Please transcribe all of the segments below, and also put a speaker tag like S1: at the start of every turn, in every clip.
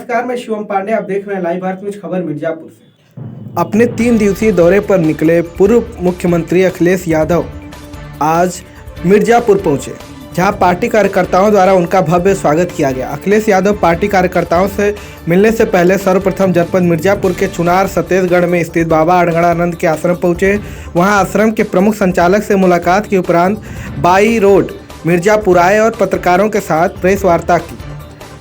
S1: नमस्कार, मैं शिवम पांडे। आप देख रहे हैं लाइव भारत न्यूज खबर मिर्जापुर से।
S2: अपने 3 दिवसीय दौरे पर निकले पूर्व मुख्यमंत्री अखिलेश यादव आज मिर्जापुर पहुंचे, जहां पार्टी कार्यकर्ताओं द्वारा उनका भव्य स्वागत किया गया। अखिलेश यादव पार्टी कार्यकर्ताओं से मिलने से पहले सर्वप्रथम जनपद मिर्जापुर के चुनार सतेशगढ़ में स्थित बाबा अड़गड़ानंद के आश्रम पहुंचे। वहां आश्रम के प्रमुख संचालक से मुलाकात के उपरांत बाई रोड मिर्जापुर आए और पत्रकारों के साथ प्रेस वार्ता की,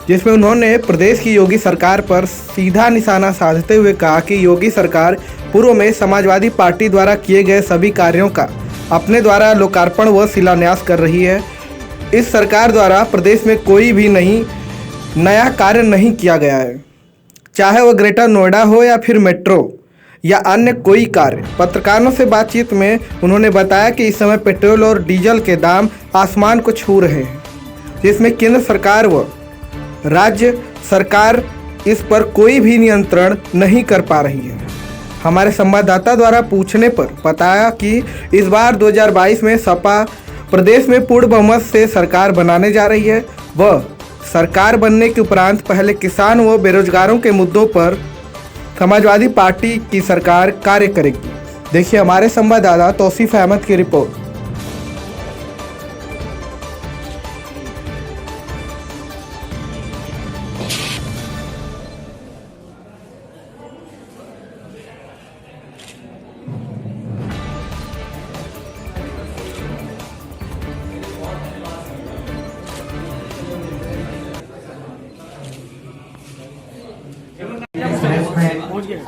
S2: जिसमें उन्होंने प्रदेश की योगी सरकार पर सीधा निशाना साधते हुए कहा कि योगी सरकार पूर्व में समाजवादी पार्टी द्वारा किए गए सभी कार्यों का अपने द्वारा लोकार्पण व शिलान्यास कर रही है। इस सरकार द्वारा प्रदेश में कोई भी नया कार्य नहीं किया गया है, चाहे वह ग्रेटर नोएडा हो या फिर मेट्रो या अन्य कोई कार्य। पत्रकारों से बातचीत में उन्होंने बताया कि इस समय पेट्रोल और डीजल के दाम आसमान को छू रहे हैं, जिसमें केंद्र सरकार व राज्य सरकार इस पर कोई भी नियंत्रण नहीं कर पा रही है। हमारे संवाददाता द्वारा पूछने पर बताया कि इस बार 2022 में सपा प्रदेश में पूर्ण बहुमत से सरकार बनाने जा रही है। वह सरकार बनने के उपरांत पहले किसान व बेरोजगारों के मुद्दों पर समाजवादी पार्टी की सरकार कार्य करेगी। देखिए हमारे संवाददाता तौसीफ अहमद की रिपोर्ट।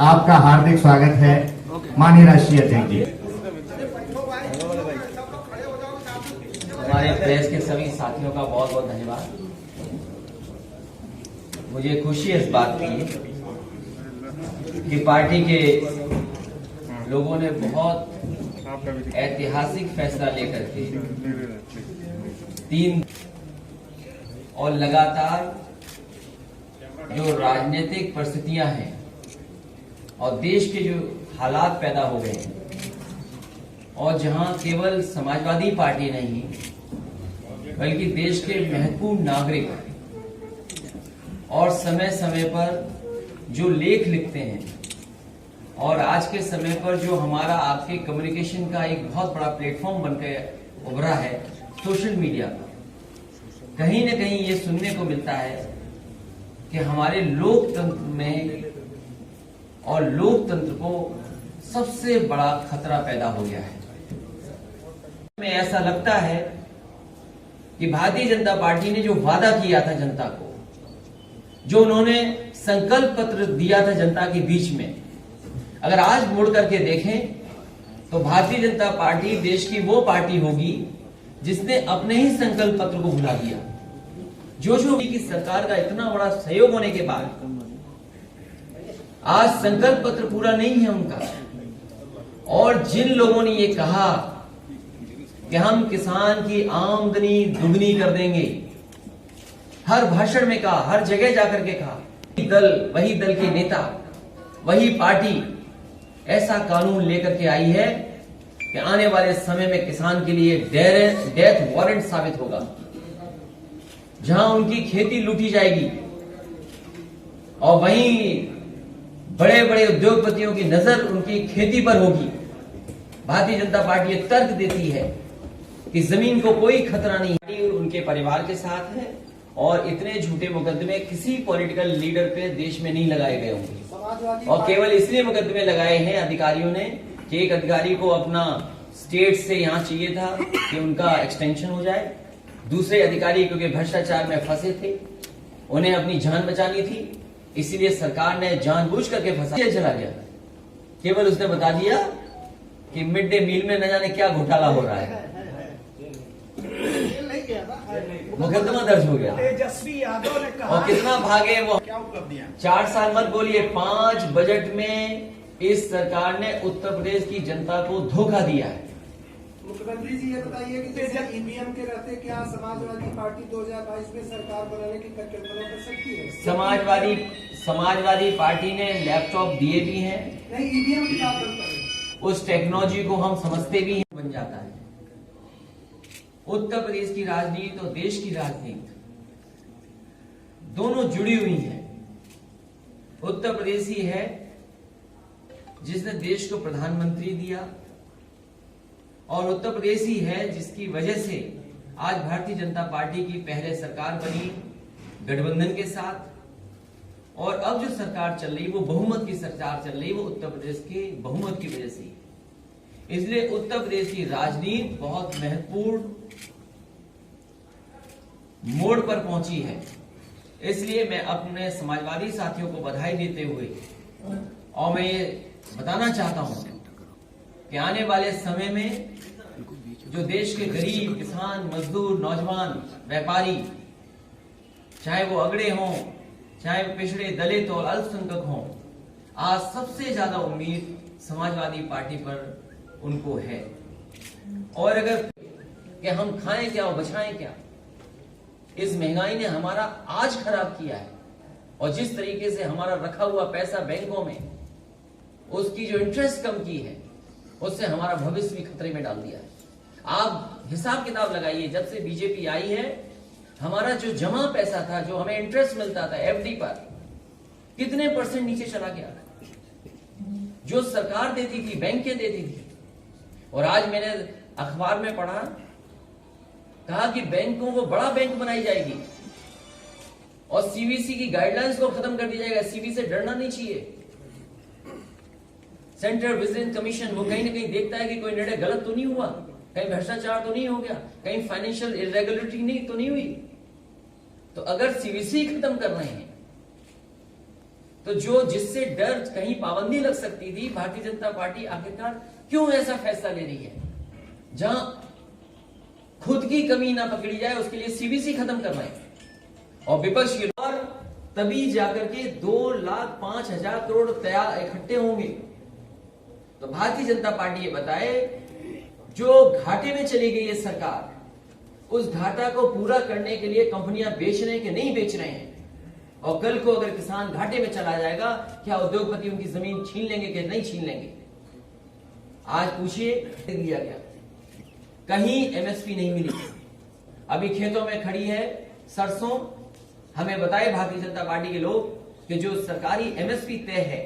S3: आपका हार्दिक स्वागत है माननीय राष्ट्रीय अध्यक्ष जी।
S4: हमारे प्रेस के सभी साथियों का बहुत बहुत धन्यवाद। मुझे खुशी है इस बात की कि पार्टी के लोगों ने बहुत ऐतिहासिक फैसला लेकर के 3 और लगातार जो राजनीतिक परिस्थितियां हैं और देश के जो हालात पैदा हो गए हैं, और जहां केवल समाजवादी पार्टी नहीं बल्कि देश के महत्वपूर्ण नागरिक और समय समय पर जो लेख लिखते हैं, और आज के समय पर जो हमारा आपके कम्युनिकेशन का एक बहुत बड़ा प्लेटफॉर्म बनकर उभरा है सोशल मीडिया का, कहीं न कहीं ये सुनने को मिलता है कि हमारे लोकतंत्र में और लोकतंत्र को सबसे बड़ा खतरा पैदा हो गया है। में ऐसा लगता है कि भारतीय जनता पार्टी ने जो वादा किया था जनता को, जो उन्होंने संकल्प पत्र दिया था जनता के बीच में, अगर आज मुड़ करके देखें तो भारतीय जनता पार्टी देश की वो पार्टी होगी जिसने अपने ही संकल्प पत्र को भुला दिया। जो की सरकार का इतना बड़ा सहयोग होने के बाद आज संकल्प पत्र पूरा नहीं है उनका, और जिन लोगों ने ये कहा कि हम किसान की आमदनी दुगनी कर देंगे, हर भाषण में कहा, हर जगह जाकर के कहा, वही दल के नेता, वही पार्टी ऐसा कानून लेकर के आई है कि आने वाले समय में किसान के लिए डेथ वारंट साबित होगा, जहां उनकी खेती लूटी जाएगी और वहीं बड़े बड़े उद्योगपतियों की नजर उनकी खेती पर होगी। भारतीय जनता पार्टी ये तर्क देती है कि जमीन को कोई खतरा नहीं, उनके परिवार के साथ है, और इतने झूठे मुकदमे किसी पॉलिटिकल लीडर पे देश में नहीं लगाए गए होंगे, और केवल इसलिए मुकदमे लगाए हैं अधिकारियों ने कि एक अधिकारी को अपना स्टेट से यहां चाहिए था कि उनका एक्सटेंशन हो जाए, दूसरे अधिकारी क्योंकि भ्रष्टाचार में फंसे थे, उन्हें अपनी जान बचानी थी, इसीलिए सरकार ने जानबूझ करके फंसा चला गया। केवल उसने बता दिया कि मिड डे मील में न जाने क्या घोटाला हो रहा है, मुकदमा दर्ज हो गया।
S1: तेजस्वी यादव ने कहा,
S4: और कितना भागे वो,
S1: क्या उपलब्धियां?
S4: 4 साल मत बोलिए, 5 बजट में इस सरकार ने उत्तर प्रदेश की जनता को धोखा दिया है।
S5: मुख्यमंत्री जी ये बताइए कि जैसे ईवीएम के रहते क्या समाजवादी पार्टी 2022 में सरकार बनाने की कल्पना कर सकती है?
S4: समाजवादी पार्टी ने लैपटॉप दिए भी हैं,
S5: नहीं ईवीएम की बात करता है,
S4: उस टेक्नोलॉजी को हम समझते भी हैं, बन जाता है। उत्तर प्रदेश की राजनीति और देश की राजनीति दोनों जुड़ी हुई हैं। उत्तर प्रदेश ही है जिसने देश को प्रधानमंत्री दिया, और उत्तर प्रदेश ही है जिसकी वजह से आज भारतीय जनता पार्टी की पहले सरकार बनी गठबंधन के साथ, और अब जो सरकार चल रही वो बहुमत की सरकार चल रही, वो उत्तर प्रदेश के बहुमत की वजह से। इसलिए उत्तर प्रदेश की राजनीति बहुत महत्वपूर्ण मोड़ पर पहुंची है। इसलिए मैं अपने समाजवादी साथियों को बधाई देते हुए और मैं ये बताना चाहता हूं कि आने वाले समय में जो देश के गरीब, किसान, मजदूर, नौजवान, व्यापारी, चाहे वो अगड़े हों, चाहे वो पिछड़े, दलित और अल्पसंख्यक हों, आज सबसे ज्यादा उम्मीद समाजवादी पार्टी पर उनको है। और अगर कि हम खाएं क्या और बचाएं क्या, इस महंगाई ने हमारा आज खराब किया है, और जिस तरीके से हमारा रखा हुआ पैसा बैंकों में उसकी जो इंटरेस्ट कम की है, उससे हमारा भविष्य भी खतरे में डाल दिया है। आप हिसाब किताब लगाइए, जब से बीजेपी आई है हमारा जो जमा पैसा था, जो हमें इंटरेस्ट मिलता था एफडी पर, कितने % नीचे चला गया। जो सरकार देती थी, बैंकें देती थी, और आज मैंने अखबार में पढ़ा, कहा कि बैंकों को बड़ा बैंक बनाई जाएगी और सीवीसी की गाइडलाइंस को खत्म कर दिया जाएगा। सीबी से डरना नहीं चाहिए। सेंट्रल विजिलेंस कमीशन वो कहीं ना कहीं देखता है कि कोई निर्णय गलत तो नहीं हुआ, कहीं भ्रष्टाचार तो नहीं हो गया, कहीं फाइनेंशियल इरेगुलरिटी नहीं तो नहीं हुई। तो अगर सीवीसी खत्म कर रहे हैं तो जो जिससे डर कहीं पाबंदी लग सकती थी, भारतीय जनता पार्टी आखिरकार क्यों ऐसा फैसला ले रही है? जहां खुद की कमी ना पकड़ी जाए उसके लिए सीबीसी खत्म कर रहे हैं, और विपक्ष की और तभी जाकर के 2,05,000 करोड़ तैयार इकट्ठे होंगे। तो भारतीय जनता पार्टी ये बताए, जो घाटे में चली गई है सरकार, उस घाटा को पूरा करने के लिए कंपनियां बेच रहे हैं कि नहीं बेच रहे हैं, और कल को अगर किसान घाटे में चला जाएगा, क्या उद्योगपति उनकी जमीन छीन लेंगे कि नहीं छीन लेंगे? आज पूछिए, दिया गया, कहीं एमएसपी नहीं मिली, अभी खेतों में खड़ी है सरसों। हमें बताए भारतीय जनता पार्टी के लोग कि जो सरकारी एमएसपी तय है,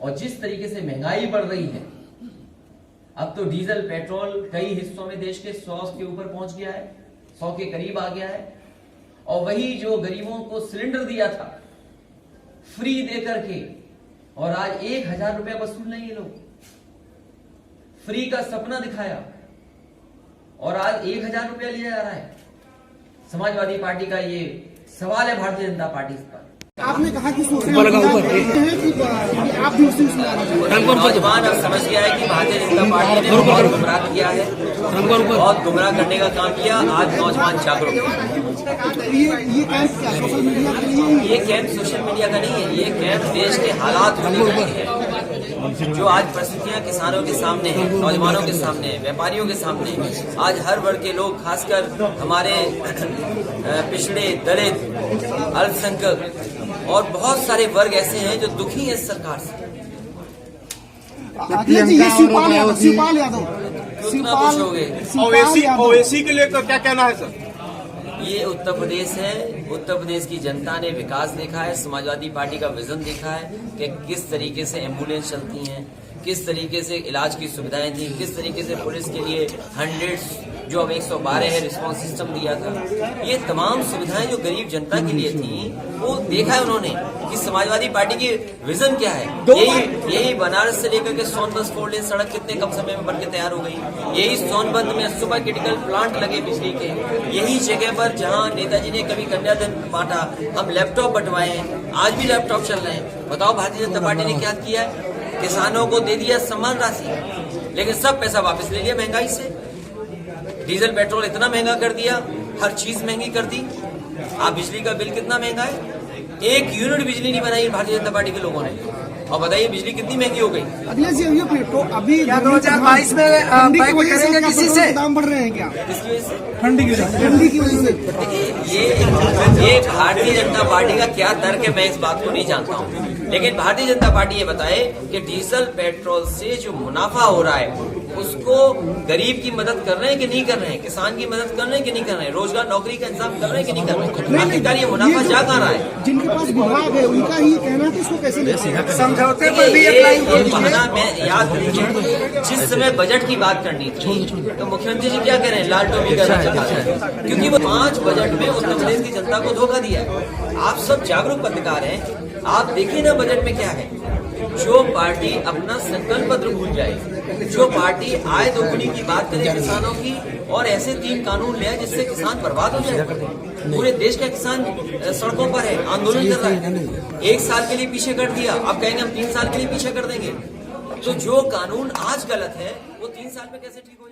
S4: और जिस तरीके से महंगाई बढ़ रही है, अब तो डीजल पेट्रोल कई हिस्सों में देश के 100 के ऊपर पहुंच गया है, 100 के करीब आ गया है, और वही जो गरीबों को सिलेंडर दिया था फ्री दे करके, और आज 1,000 रुपया वसूल रहे हैं लोग। फ्री का सपना दिखाया और आज 1,000 रुपया लिया जा रहा है। समाजवादी पार्टी का ये सवाल है भारतीय जनता पार्टी पर।
S5: आपने कहा कि आप
S4: नौजवान अब समझ गया है कि भारतीय जनता पार्टी ने बहुत गुमराह किया है, बहुत गुमराह करने का काम किया। आज नौजवान जागरूक है। ये कैंप सोशल मीडिया का नहीं है, ये कैंप देश के हालात होने के लिए है। जो आज परिस्थितियां किसानों के सामने हैं, नौजवानों के सामने हैं, व्यापारियों के सामने हैं, आज हर वर्ग के लोग, खासकर हमारे पिछड़े, दलित, अल्पसंख्यक और बहुत सारे वर्ग ऐसे हैं जो दुखी हैं इस सरकार से।
S5: शिवपाल यादव
S4: कितना पूछोगे?
S6: ओवैसी के लेकर क्या कहना है सर?
S4: ये उत्तर प्रदेश है। उत्तर प्रदेश की जनता ने विकास देखा है, समाजवादी पार्टी का विजन देखा है कि किस तरीके से एम्बुलेंस चलती हैं, किस तरीके से इलाज की सुविधाएं थी, किस तरीके से पुलिस के लिए 100 जो अब 112 है रिस्पांस सिस्टम दिया था। ये तमाम सुविधाएं जो गरीब जनता के लिए थी, वो देखा है उन्होंने कि समाजवादी पार्टी की विजन क्या है। यही बनारस से लेकर के सोनभद्र 4 लेन सड़क कितने कम समय में बनकर तैयार हो गई। यही सोनभद्र में सुपर क्रिटिकल प्लांट लगे बिजली के। यही जगह पर जहां नेताजी ने कभी कन्यादान बांटा, हम लैपटॉप बंटवाए हैं, आज भी लैपटॉप चल रहे हैं। बताओ भारतीय जनता पार्टी ने क्या किया है? किसानों को दे दिया सम्मान राशि, लेकिन सब पैसा वापस ले लिया महंगाई से। डीजल पेट्रोल इतना महंगा कर दिया, हर चीज महंगी कर दी। आप बिजली का बिल कितना महंगा है? 1 यूनिट बिजली नहीं बनाई भारतीय जनता पार्टी के लोगों ने। और बताइए बिजली कितनी महंगी हो गई।
S5: अभी 2022 में किसी से दाम बढ़ रहे हैं क्या?
S4: किसकी वजह से?
S5: ठंडी की वजह से।
S4: देखिए, ये भारतीय जनता पार्टी का क्या तर्क है, मैं इस बात को नहीं जानता हूँ, लेकिन भारतीय जनता पार्टी ये बताए कि डीजल पेट्रोल से जो मुनाफा हो रहा है उसको गरीब की मदद कर रहे हैं कि नहीं कर रहे हैं, किसान की मदद कर रहे हैं कि नहीं कर रहे हैं, रोजगार नौकरी का इंतजाम कर रहे हैं कि नहीं कर रहे हैं। आखिरकार ये मुनाफा जा कहाँ रहा है?
S7: जिनके पास विभाग है उनका ही कहना है कि इसको कैसे ले
S5: समझौते पर भी एक लाइन बोल
S4: बहाना में याद कीजिए, जिस समय बजट की बात करनी थी तो मुख्यमंत्री जी क्या कह रहे हैं, लाल टोपी का रंग दिखा रहे हैं, क्योंकि वो 5 बजट में उत्तर प्रदेश की जनता को धोखा दिया है। आप सब जागरूक पत्रकार हैं, आप देखिए ना बजट में क्या है। जो पार्टी अपना संकल्प पत्र भूल जाए, जो पार्टी आय दोगुनी की बात करे किसानों की, और ऐसे 3 कानून ले आए जिससे किसान बर्बाद हो जाए। पूरे देश का किसान सड़कों पर है, आंदोलन कर रहा है। 1 साल के लिए पीछे कर दिया, अब कहेंगे हम 3 साल के लिए पीछे कर देंगे। तो जो कानून आज गलत है वो 3 साल में कैसे ठीक हो